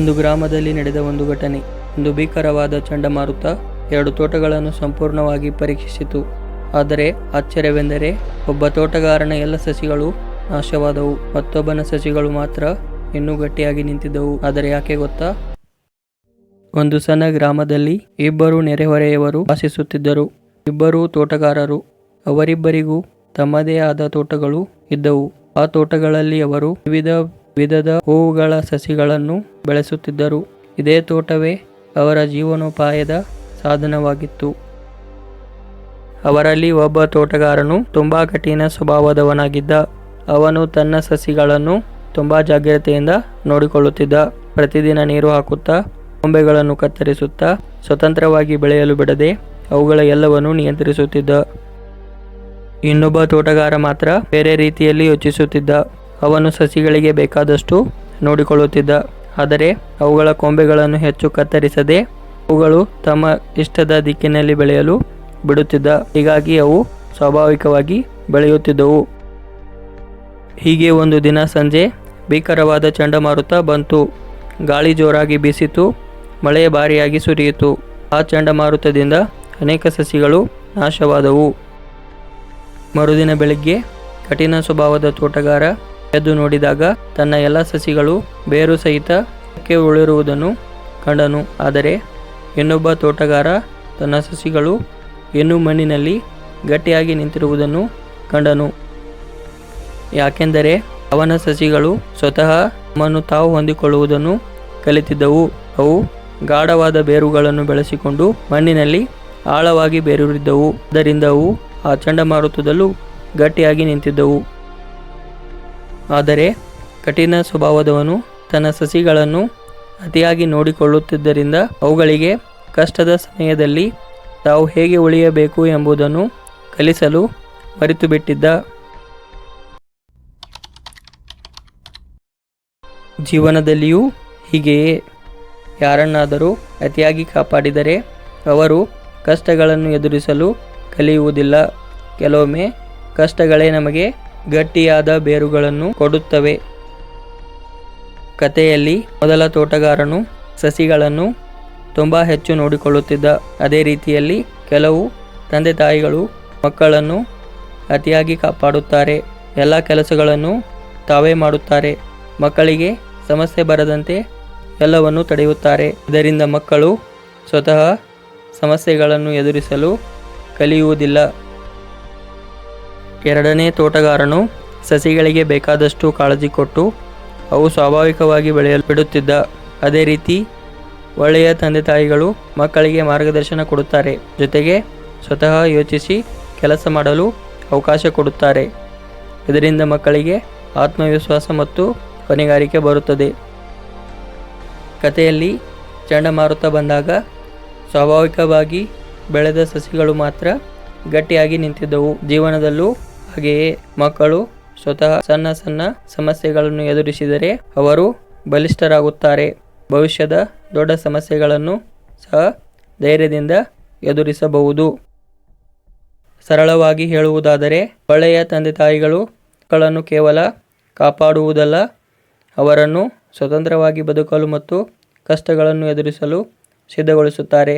ಒಂದು ಗ್ರಾಮದಲ್ಲಿ ನಡೆದ ಒಂದು ಘಟನೆ. ಒಂದು ಭೀಕರವಾದ ಚಂಡಮಾರುತ 2 ತೋಟಗಳನ್ನು ಸಂಪೂರ್ಣವಾಗಿ ಪರೀಕ್ಷಿಸಿತು. ಆದರೆ ಆಶ್ಚರ್ಯವೆಂದರೆ ಒಬ್ಬ ತೋಟಗಾರನ ಎಲ್ಲ ಸಸಿಗಳು ನಾಶವಾದವು, ಮತ್ತೊಬ್ಬನ ಸಸಿಗಳು ಮಾತ್ರ ಇನ್ನೂ ಗಟ್ಟಿಯಾಗಿ ನಿಂತಿದ್ದವು. ಆದರೆ ಯಾಕೆ ಗೊತ್ತಾ? ಒಂದು ಸಣ್ಣ ಗ್ರಾಮದಲ್ಲಿ 2 ನೆರೆಹೊರೆಯವರು ವಾಸಿಸುತ್ತಿದ್ದರು. ಇಬ್ಬರೂ ತೋಟಗಾರರು. ಅವರಿಬ್ಬರಿಗೂ ತಮ್ಮದೇ ಆದ ತೋಟಗಳು ಇದ್ದವು. ಆ ತೋಟಗಳಲ್ಲಿ ಅವರು ವಿವಿಧ ವಿಧದ ಹೂವುಗಳ ಸಸಿಗಳನ್ನು ಬೆಳೆಸುತ್ತಿದ್ದರು. ಇದೇ ತೋಟವೇ ಅವರ ಜೀವನೋಪಾಯದ ಸಾಧನವಾಗಿತ್ತು. ಅವರಲ್ಲಿ ಒಬ್ಬ ತೋಟಗಾರನು ತುಂಬಾ ಕಠಿಣ ಸ್ವಭಾವದವನಾಗಿದ್ದ. ಅವನು ತನ್ನ ಸಸಿಗಳನ್ನು ತುಂಬಾ ಜಾಗ್ರತೆಯಿಂದ ನೋಡಿಕೊಳ್ಳುತ್ತಿದ್ದ. ಪ್ರತಿದಿನ ನೀರು ಹಾಕುತ್ತಾ, ಕೊಂಬೆಗಳನ್ನು ಕತ್ತರಿಸುತ್ತಾ, ಸ್ವತಂತ್ರವಾಗಿ ಬೆಳೆಯಲು ಬಿಡದೆ ಅವುಗಳ ಎಲ್ಲವನ್ನು ನಿಯಂತ್ರಿಸುತ್ತಿದ್ದ. ಇನ್ನೊಬ್ಬ ತೋಟಗಾರ ಮಾತ್ರ ಬೇರೆ ರೀತಿಯಲ್ಲಿ ಯೋಚಿಸುತ್ತಿದ್ದ. ಅವನು ಸಸಿಗಳಿಗೆ ಬೇಕಾದಷ್ಟು ನೋಡಿಕೊಳ್ಳುತ್ತಿದ್ದ, ಆದರೆ ಅವುಗಳ ಕೊಂಬೆಗಳನ್ನು ಹೆಚ್ಚು ಕತ್ತರಿಸದೆ ಅವುಗಳು ತಮ್ಮ ಇಷ್ಟದ ದಿಕ್ಕಿನಲ್ಲಿ ಬೆಳೆಯಲು ಬಿಡುತ್ತಿದ್ದ. ಹೀಗಾಗಿ ಅವು ಸ್ವಾಭಾವಿಕವಾಗಿ ಬೆಳೆಯುತ್ತಿದ್ದವು. ಹೀಗೆ ಒಂದು ದಿನ ಸಂಜೆ ಭೀಕರವಾದ ಚಂಡಮಾರುತ ಬಂತು. ಗಾಳಿ ಜೋರಾಗಿ ಬೀಸಿತು, ಮಳೆ ಭಾರಿಯಾಗಿ ಸುರಿಯಿತು. ಆ ಚಂಡಮಾರುತದಿಂದ ಅನೇಕ ಸಸಿಗಳು ನಾಶವಾದವು. ಮರುದಿನ ಬೆಳಿಗ್ಗೆ ಕಠಿಣ ಸ್ವಭಾವದ ತೋಟಗಾರ ಎದ್ದು ನೋಡಿದಾಗ ತನ್ನ ಎಲ್ಲ ಸಸಿಗಳು ಬೇರು ಸಹಿತ ಉಳಿರುವುದನ್ನು ಕಂಡನು. ಆದರೆ ಇನ್ನೊಬ್ಬ ತೋಟಗಾರ ತನ್ನ ಸಸಿಗಳು ಇನ್ನೂ ಮಣ್ಣಿನಲ್ಲಿ ಗಟ್ಟಿಯಾಗಿ ನಿಂತಿರುವುದನ್ನು ಕಂಡನು. ಯಾಕೆಂದರೆ ಅವನ ಸಸಿಗಳು ಸ್ವತಃ ತಮ್ಮನ್ನು ತಾವು ಹೊಂದಿಕೊಳ್ಳುವುದನ್ನು ಕಲಿತಿದ್ದವು. ಅವು ಗಾಢವಾದ ಬೇರುಗಳನ್ನು ಬೆಳೆಸಿಕೊಂಡು ಮಣ್ಣಿನಲ್ಲಿ ಆಳವಾಗಿ ಬೇರೂರಿದ್ದವು. ಆದ್ದರಿಂದ ಅವು ಆ ಚಂಡಮಾರುತದಲ್ಲೂ ಗಟ್ಟಿಯಾಗಿ ನಿಂತಿದ್ದವು. ಆದರೆ ಕಠಿಣ ಸ್ವಭಾವದವನು ತನ್ನ ಸಸಿಗಳನ್ನು ಅತಿಯಾಗಿ ನೋಡಿಕೊಳ್ಳುತ್ತಿದ್ದರಿಂದ ಅವುಗಳಿಗೆ ಕಷ್ಟದ ಸಮಯದಲ್ಲಿ ತಾವು ಹೇಗೆ ಉಳಿಯಬೇಕು ಎಂಬುದನ್ನು ಕಲಿಸಲು ಮರೆತು ಬಿಟ್ಟಿದ್ದ. ಜೀವನದಲ್ಲಿಯೂ ಹೀಗೆಯೇ. ಯಾರನ್ನಾದರೂ ಅತಿಯಾಗಿ ಕಾಪಾಡಿದರೆ ಅವರು ಕಷ್ಟಗಳನ್ನು ಎದುರಿಸಲು ಕಲಿಯುವುದಿಲ್ಲ. ಕೆಲವೊಮ್ಮೆ ಕಷ್ಟಗಳೇ ನಮಗೆ ಗಟ್ಟಿಯಾದ ಬೇರುಗಳನ್ನು ಕೊಡುತ್ತವೆ. ಕಥೆಯಲ್ಲಿ ಮೊದಲ ತೋಟಗಾರನು ಸಸಿಗಳನ್ನು ತುಂಬ ಹೆಚ್ಚು ನೋಡಿಕೊಳ್ಳುತ್ತಿದ್ದ. ಅದೇ ರೀತಿಯಲ್ಲಿ ಕೆಲವು ತಂದೆ ತಾಯಿಗಳು ಮಕ್ಕಳನ್ನು ಅತಿಯಾಗಿ ಕಾಪಾಡುತ್ತಾರೆ. ಎಲ್ಲ ಕೆಲಸಗಳನ್ನು ತಾವೇ ಮಾಡುತ್ತಾರೆ. ಮಕ್ಕಳಿಗೆ ಸಮಸ್ಯೆ ಬರದಂತೆ ಎಲ್ಲವನ್ನು ತಡೆಯುತ್ತಾರೆ. ಇದರಿಂದ ಮಕ್ಕಳು ಸ್ವತಃ ಸಮಸ್ಯೆಗಳನ್ನು ಎದುರಿಸಲು ಕಲಿಯುವುದಿಲ್ಲ. ಎರಡನೇ ತೋಟಗಾರನು ಸಸಿಗಳಿಗೆ ಬೇಕಾದಷ್ಟು ಕಾಳಜಿ ಕೊಟ್ಟು ಅವು ಸ್ವಾಭಾವಿಕವಾಗಿ ಬೆಳೆಯಲು ಬಿಡುತ್ತಿದ್ದ. ಅದೇ ರೀತಿ ಒಳ್ಳೆಯ ತಂದೆ ತಾಯಿಗಳು ಮಕ್ಕಳಿಗೆ ಮಾರ್ಗದರ್ಶನ ಕೊಡುತ್ತಾರೆ. ಜೊತೆಗೆ ಸ್ವತಃ ಯೋಚಿಸಿ ಕೆಲಸ ಮಾಡಲು ಅವಕಾಶ ಕೊಡುತ್ತಾರೆ. ಇದರಿಂದ ಮಕ್ಕಳಿಗೆ ಆತ್ಮವಿಶ್ವಾಸ ಮತ್ತು ಹೊಣೆಗಾರಿಕೆ ಬರುತ್ತದೆ. ಕಥೆಯಲ್ಲಿ ಚಂಡಮಾರುತ ಬಂದಾಗ ಸ್ವಾಭಾವಿಕವಾಗಿ ಬೆಳೆದ ಸಸಿಗಳು ಮಾತ್ರ ಗಟ್ಟಿಯಾಗಿ ನಿಂತಿದ್ದವು. ಜೀವನದಲ್ಲೂ ಹಾಗೆಯೇ ಮಕ್ಕಳು ಸ್ವತಃ ಸಣ್ಣ ಸಣ್ಣ ಸಮಸ್ಯೆಗಳನ್ನು ಎದುರಿಸಿದರೆ ಅವರು ಬಲಿಷ್ಠರಾಗುತ್ತಾರೆ. ಭವಿಷ್ಯದ ದೊಡ್ಡ ಸಮಸ್ಯೆಗಳನ್ನು ಸಹ ಧೈರ್ಯದಿಂದ ಎದುರಿಸಬಹುದು. ಸರಳವಾಗಿ ಹೇಳುವುದಾದರೆ ಒಳ್ಳೆಯ ತಂದೆ ತಾಯಿಗಳು ಮಕ್ಕಳನ್ನು ಕೇವಲ ಕಾಪಾಡುವುದಲ್ಲ, ಅವರನ್ನು ಸ್ವತಂತ್ರವಾಗಿ ಬದುಕಲು ಮತ್ತು ಕಷ್ಟಗಳನ್ನು ಎದುರಿಸಲು ಸಿದ್ಧಗೊಳಿಸುತ್ತಾರೆ.